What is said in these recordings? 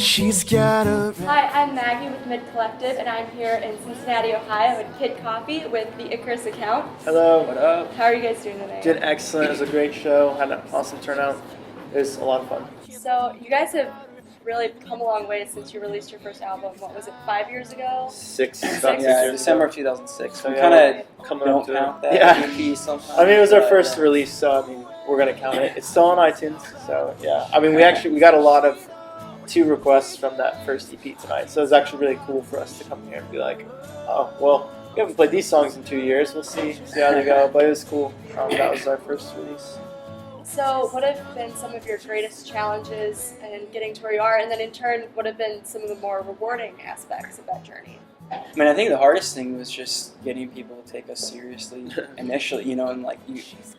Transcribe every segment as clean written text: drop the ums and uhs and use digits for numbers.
she's got a... Hi, I'm Maggie with MidCollective, and I'm here in Cincinnati, Ohio at Kid Coffee with the Icarus Account. Hello. What up? How are you guys doing today? Did excellent. It was a great show. Had an awesome turnout. It was a lot of fun. So you guys have really come a long way since you released your first album. What was it, 5 years ago? Six. Yeah, December of 2006. So we yeah, kind of coming don't up to count it. that Yeah. EP sometimes. I mean, it was our but, first release, so I mean, we're gonna count it. It's still on iTunes, so yeah. I mean, we got a lot of 2 requests from that first EP tonight, so it was actually really cool for us to come here and be like, oh, well, we haven't played these songs in 2 years. We'll see how they go, but it was cool. That was our first release. So what have been some of your greatest challenges in getting to where you are, and then in turn, what have been some of the more rewarding aspects of that journey? I mean, I think the hardest thing was just getting people to take us seriously initially, you know, and like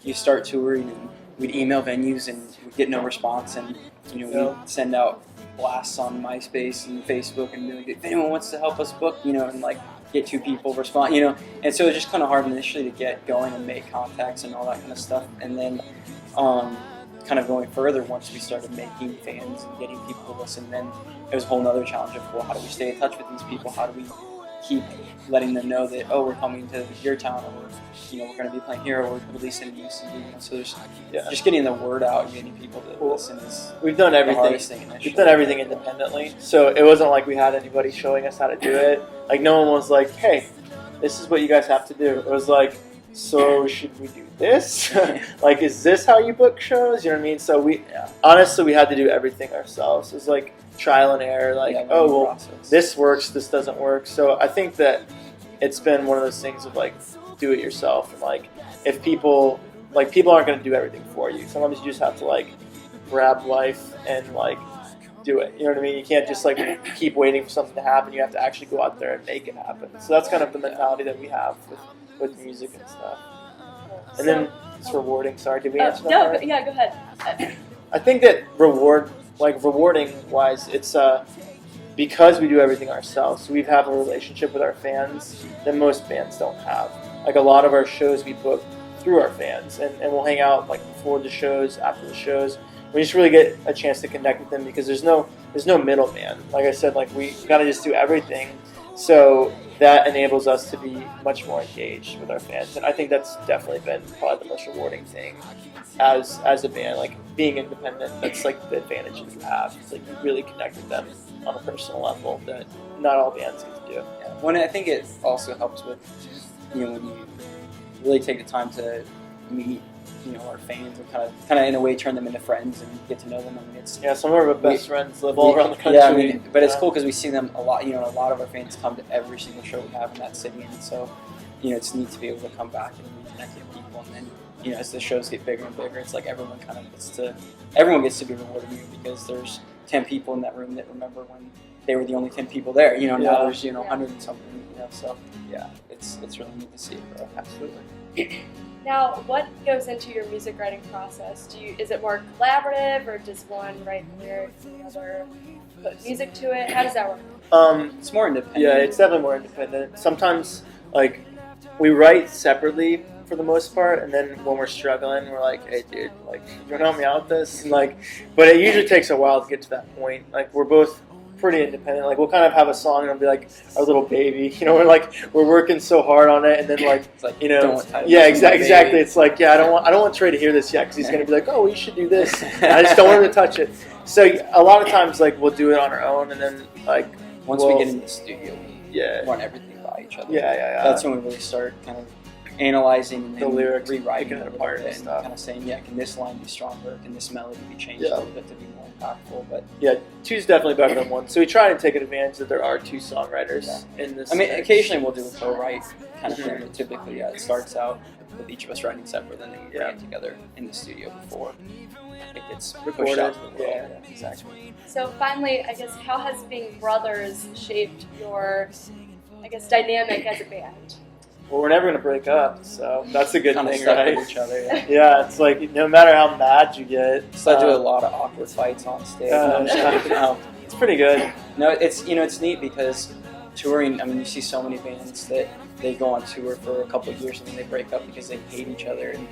you start touring and we'd email venues and we'd get no response, and you know, we'd send out blasts on MySpace and Facebook and be like, if anyone wants to help us book, you know, and like get 2 people respond, you know, and so it was just kind of hard initially to get going and make contacts and all that kind of stuff, and then kind of going further once we started making fans and getting people to listen, then it was a whole other challenge of, well, how do we stay in touch with these people? How do we keep letting them know that, oh, we're coming to your town, or we're going to be playing here, or we're releasing a new CD. You know? So there's just getting the word out and getting people to listen is we've done everything. The hardest thing initially. We've done everything independently, so it wasn't like we had anybody showing us how to do it. Like no one was like, hey, this is what you guys have to do. It was like, so should we do this? Like, is this how you book shows? You know what I mean? So honestly, we had to do everything ourselves. It was like trial and error. Like, oh, well, process. This works, this doesn't work. So I think that it's been one of those things of like, do it yourself. And like, if people aren't going to do everything for you. Sometimes you just have to like grab life and like do it. You know what I mean? You can't just like keep waiting for something to happen. You have to actually go out there and make it happen. So that's kind of the mentality that we have with music and stuff. And then it's rewarding. Sorry, did we answer that? No, yeah, go ahead. I think that rewarding wise, it's because we do everything ourselves. We have a relationship with our fans that most bands don't have. Like a lot of our shows we book through our fans, and we'll hang out like before the shows, after the shows. We just really get a chance to connect with them because there's no middleman. Like I said, like we gotta just do everything. So that enables us to be much more engaged with our fans, and I think that's definitely been probably the most rewarding thing as a band. Like being independent, that's like the advantage that you have. It's like you really connect with them on a personal level that not all bands get to do. Yeah. When I think it also helps with, when you really take the time to meet, our fans and kind of in a way turn them into friends and get to know them. I mean, it's some of our best friends live all around the country. Yeah, I mean, but it's cool because we see them a lot. A lot of our fans come to every single show we have in that city, and so it's neat to be able to come back and reconnect with people. And then as the shows get bigger and bigger, it's like everyone gets to be rewarded because there's 10 people in that room that remember when they were the only 10 people there. Now there's 100 and something. So yeah, it's really neat to see it grow. Absolutely. Now, what goes into your music writing process? Is it more collaborative, or does one write lyrics and the other put music to it? How does that work? It's more independent. Yeah, it's definitely more independent. Sometimes, like, we write separately for the most part, and then when we're struggling, we're like, hey, dude, like, you want to help me out with this? And like, but it usually takes a while to get to that point. Like, we're both pretty independent. Like, we'll kind of have a song and it'll be like our little baby. We're working so hard on it, and then exactly. It's like, I don't want Trey to hear this yet because he's gonna be like, oh, we should do this. And I just don't want him to touch it. So a lot of times, like, we'll do it on our own, and then like once we get in the studio, we run everything by each other. Yeah. That's when we really start kind of analyzing and the lyrics, rewriting it apart and kind of saying, can this line be stronger? Can this melody be changed a little bit to be more impactful? But 2's definitely better than 1. So we try to take advantage that there are 2 songwriters in this. I mean, occasionally we'll do a co-write kind of thing, but typically, it starts out with each of us writing separate, and then we bring it together in the studio before it gets pushed out to the world. Yeah, exactly. So finally, I guess, how has being brothers shaped your, dynamic as a band? Well, we're never going to break up, so that's a good thing, right? With each other, yeah, it's like no matter how mad you get. So I do a lot of awkward fights on stage. It's pretty good. No, it's neat because touring. I mean, you see so many bands that they go on tour for a couple of years and then they break up because they hate each other. And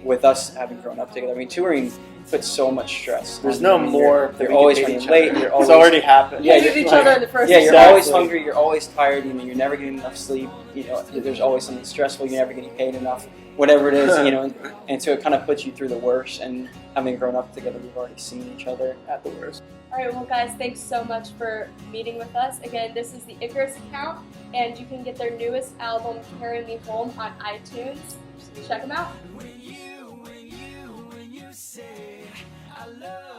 with us having grown up together. I mean, touring puts so much stress. There's on no you. more. You're always running late. You're always, it's already happened. Yeah, Hated you're each like- other in the first. Yeah, you're Exactly. always hungry. You're always tired. You know, you're never getting enough sleep. You know, there's always something stressful. You're never getting paid enough. Whatever it is, you know, and so it kind of puts you through the worst. And having grown up together, we've already seen each other At the worst. All right, well, guys, thanks so much for meeting with us. Again, this is the Icarus Account, and you can get their newest album, Carry Me Home, on iTunes. Check them out. When you say I love